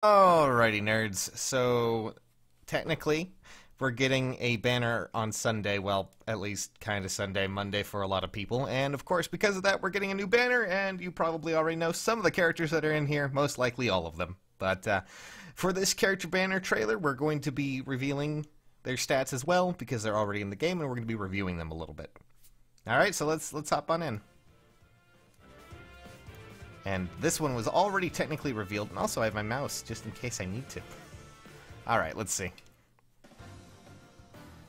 Alrighty, nerds. So, technically, we're getting a banner on Sunday. Well, at least kind of Sunday, Monday for a lot of people. And of course, because of that, we're getting a new banner, and you probably already know some of the characters that are in here, most likely all of them. But for this character banner trailer, we're going to be revealing their stats as well, because they're already in the game, and we're going to be reviewing them a little bit. Alright, so let's hop on in. And this one was already technically revealed, and also I have my mouse, just in case I need to. Alright, let's see.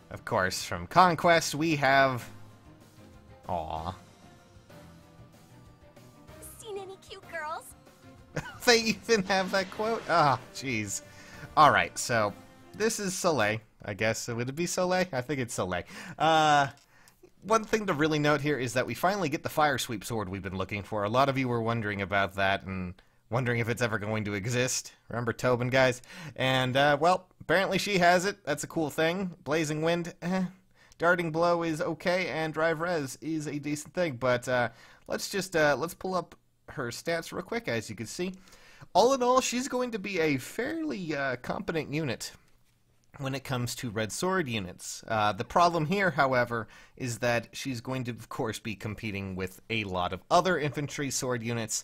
Of course, from Conquest, we have... Aww. Seen any cute girls? They even have that quote? Ah, jeez. Alright, so, this is Soleil, I guess. Would it be Soleil? I think it's Soleil. One thing to really note here is that we finally get the fire sweep sword we've been looking for. A lot of you were wondering about that and wondering if it's ever going to exist. Remember Tobin, guys? And, well, apparently she has it. That's a cool thing. Blazing Wind, Darting Blow is okay, and Drive Res is a decent thing. But let's pull up her stats real quick, as you can see. All in all, she's going to be a fairly competent unit when it comes to Red Sword units. The problem here, however, is that she's going to, of course, be competing with a lot of other infantry sword units,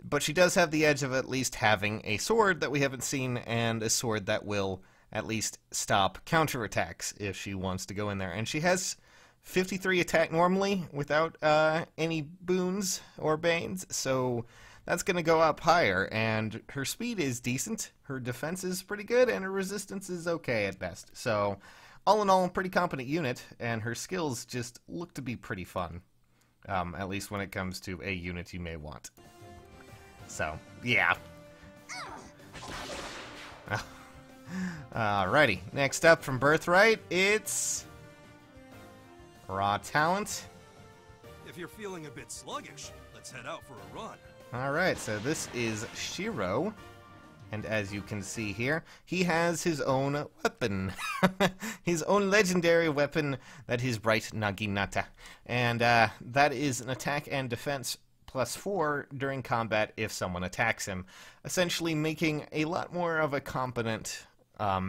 but she does have the edge of at least having a sword that we haven't seen, and a sword that will at least stop counterattacks if she wants to go in there. And she has 53 attack normally without any boons or banes, so that's going to go up higher, and her speed is decent, her defense is pretty good, and her resistance is okay at best. So, all in all, a pretty competent unit, and her skills just look to be pretty fun. At least when it comes to a unit you may want. So, yeah. Alrighty, next up from Birthright, it's... Raw Talent. If you're feeling a bit sluggish, let's head out for a run. Alright, so this is Shiro, and as you can see here, he has his own weapon. His own legendary weapon that is Bright Naginata. And that is an attack and defense +4 during combat if someone attacks him, essentially making a lot more of a competent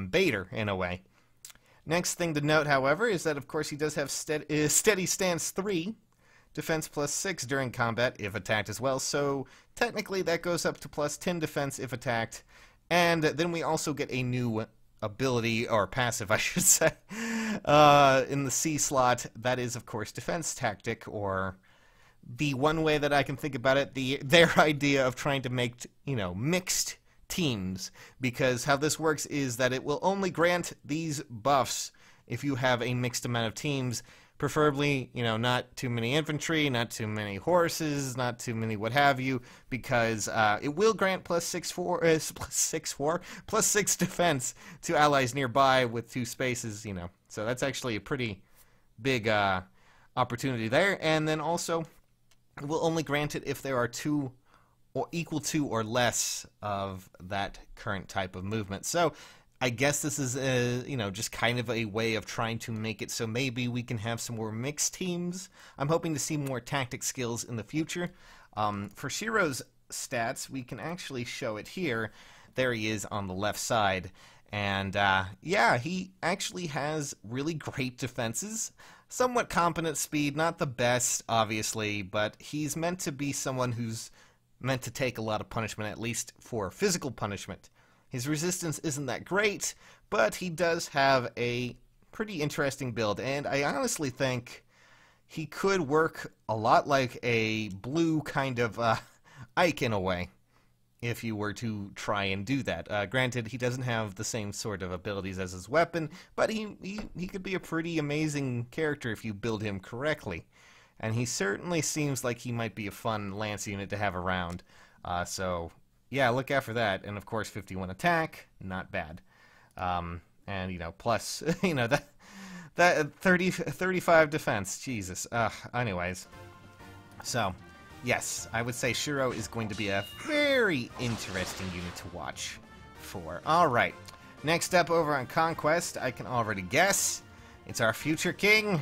baiter in a way. Next thing to note, however, is that of course he does have Steady Stance 3, defense +6 during combat if attacked as well, so technically that goes up to +10 defense if attacked, and then we also get a new ability, or passive I should say, in the C slot. That is of course Defense Tactic, or the one way that I can think about it, their idea of trying to make, you know, mixed teams, because how this works is that it will only grant these buffs if you have a mixed amount of teams. Preferably, you know, not too many infantry, not too many horses, not too many what have you, because it will grant +6 defense to allies nearby with 2 spaces, you know. So that's actually a pretty big opportunity there. And then also, it will only grant it if there are 2 or equal to or less of that current type of movement. So I guess this is, you know, just kind of a way of trying to make it so maybe we can have some more mixed teams. I'm hoping to see more tactic skills in the future. For Shiro's stats, we can actually show it here. There he is on the left side. And, yeah, he actually has really great defenses. Somewhat competent speed, not the best, obviously, but he's meant to be someone who's meant to take a lot of punishment, at least for physical punishment. His resistance isn't that great, but he does have a pretty interesting build, and I honestly think he could work a lot like a blue kind of Ike in a way, if you were to try and do that. Granted, he doesn't have the same sort of abilities as his weapon, but he could be a pretty amazing character if you build him correctly. And he certainly seems like he might be a fun lance unit to have around, so yeah, look out for that. And of course, 51 attack, not bad. And, you know, plus, you know, that 35 defense, Jesus. Anyways, so, yes, I would say Shiro is going to be a very interesting unit to watch for. Alright, next up over on Conquest, I can already guess. It's our future king,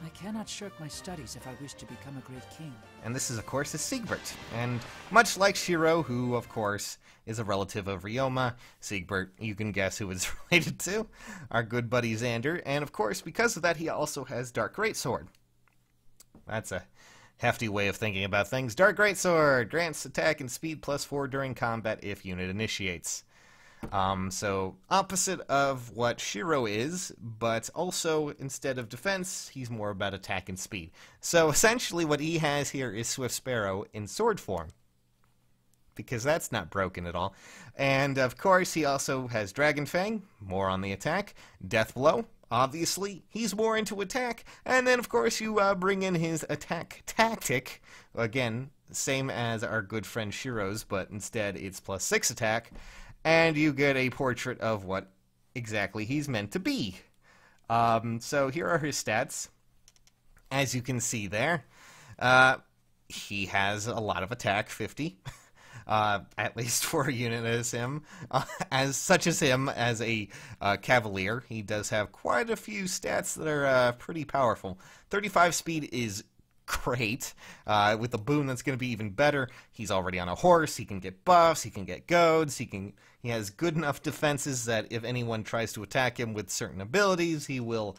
I cannot shirk my studies if I wish to become a great king. And this is, of course, is Siegbert. And much like Shiro, who, of course, is a relative of Ryoma, Siegbert, you can guess who it's related to, our good buddy Xander. And, of course, because of that, he also has Dark Greatsword. That's a hefty way of thinking about things. Dark Greatsword grants attack and speed +4 during combat if unit initiates. So opposite of what Shiro is, but also instead of defense, he's more about attack and speed. So essentially what he has here is Swift Sparrow in sword form, because that's not broken at all. And of course he also has Dragon Fang, more on the attack, Death Blow, obviously he's more into attack, and then of course you bring in his attack tactic, again, same as our good friend Shiro's, but instead it's +6 attack. And you get a portrait of what exactly he's meant to be. So here are his stats. As you can see there, he has a lot of attack, 50. At least for a unit as him. Such as him, as a Cavalier, he does have quite a few stats that are pretty powerful. 35 speed is great. With the boon, that's going to be even better. He's already on a horse. He can get buffs. He can get goads. He has good enough defenses that if anyone tries to attack him with certain abilities, he will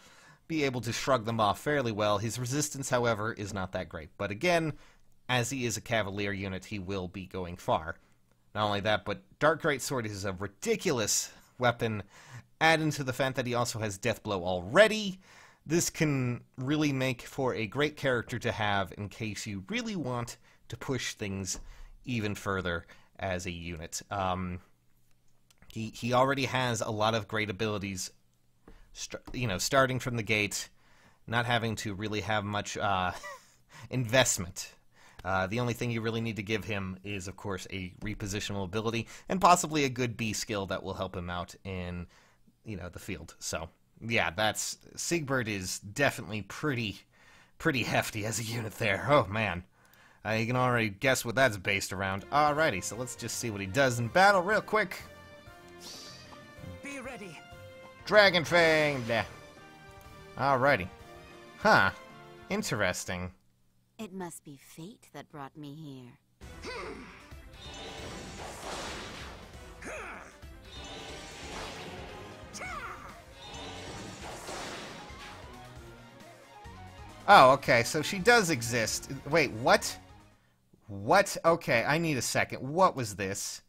be able to shrug them off fairly well. His resistance, however, is not that great. But again, as he is a Cavalier unit, he will be going far. Not only that, but Dark Greatsword is a ridiculous weapon. Add into the fact that he also has Death Blow already. This can really make for a great character to have in case you really want to push things even further as a unit. He already has a lot of great abilities, starting from the gate, not having to really have much investment. The only thing you really need to give him is, of course, a repositional ability, and possibly a good B skill that will help him out in, the field. So, yeah, Siegbert is definitely pretty hefty as a unit there. Oh, man. You can already guess what that's based around. Alrighty, so let's just see what he does in battle real quick. Be ready. Dragon Fang! Alrighty. Huh. Interesting. It must be fate that brought me here. Oh, okay, so she does exist. Wait, what? What? Okay, I need a second. What was this?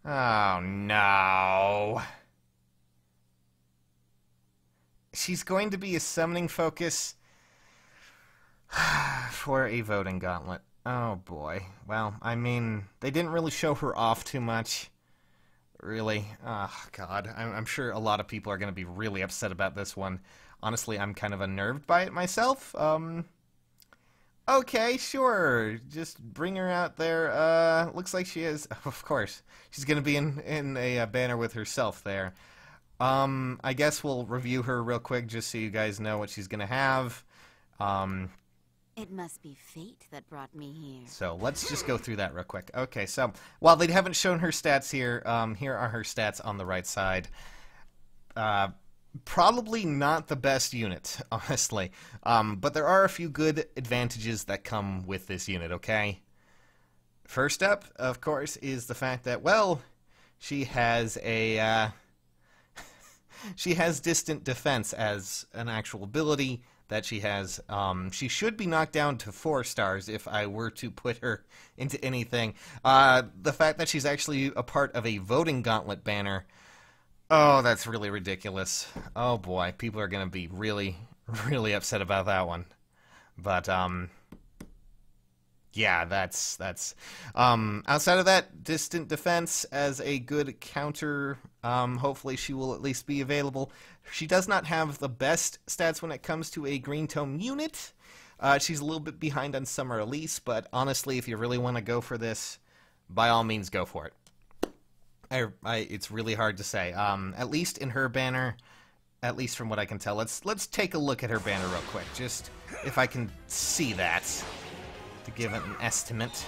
Oh, no. She's going to be a summoning focus for a Voting Gauntlet. Oh, boy. Well, I mean, they didn't really show her off too much. Really? Oh, God. I'm sure a lot of people are going to be really upset about this one. Honestly, I'm kind of unnerved by it myself. Okay, sure. Just bring her out there. Looks like she is. Of course. She's going to be in a banner with herself there. I guess we'll review her real quick just so you guys know what she's going to have. It must be fate that brought me here. So let's just go through that real quick. Okay, so while they haven't shown her stats here, here are her stats on the right side. Probably not the best unit, honestly. But there are a few good advantages that come with this unit, okay? First up, of course, is the fact that, well, she has a... she has distant defense as an actual ability that she has. She should be knocked down to 4 stars if I were to put her into anything. The fact that she's actually a part of a Voting Gauntlet banner, oh, that's really ridiculous. Oh boy, people are going to be really, really upset about that one. But, yeah, that's outside of that, distant defense as a good counter, hopefully she will at least be available. She does not have the best stats when it comes to a green tome unit. She's a little bit behind on Summer Elise, but honestly, if you really want to go for this, by all means, go for it. It's really hard to say. At least in her banner, at least from what I can tell, let's take a look at her banner real quick, just if I can see that, to give it an estimate.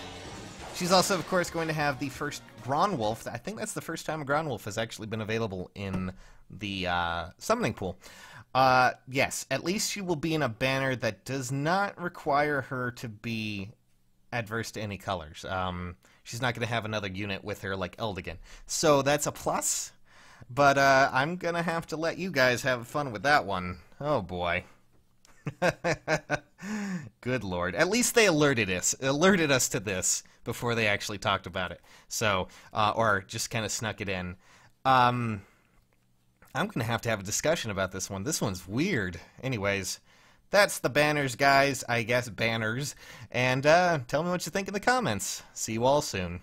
She's also, of course, going to have the first Gronwolf. I think that's the first time a Gronwolf has actually been available in the summoning pool. Yes, at least she will be in a banner that does not require her to be adverse to any colors. She's not going to have another unit with her like Eldigan. So that's a plus, but I'm going to have to let you guys have fun with that one. Oh boy. Good lord. At least they alerted us to this before they actually talked about it. So, or just kind of snuck it in. I'm going to have a discussion about this one. This one's weird. Anyways, that's the banners, guys. I guess banners. And tell me what you think in the comments. See you all soon.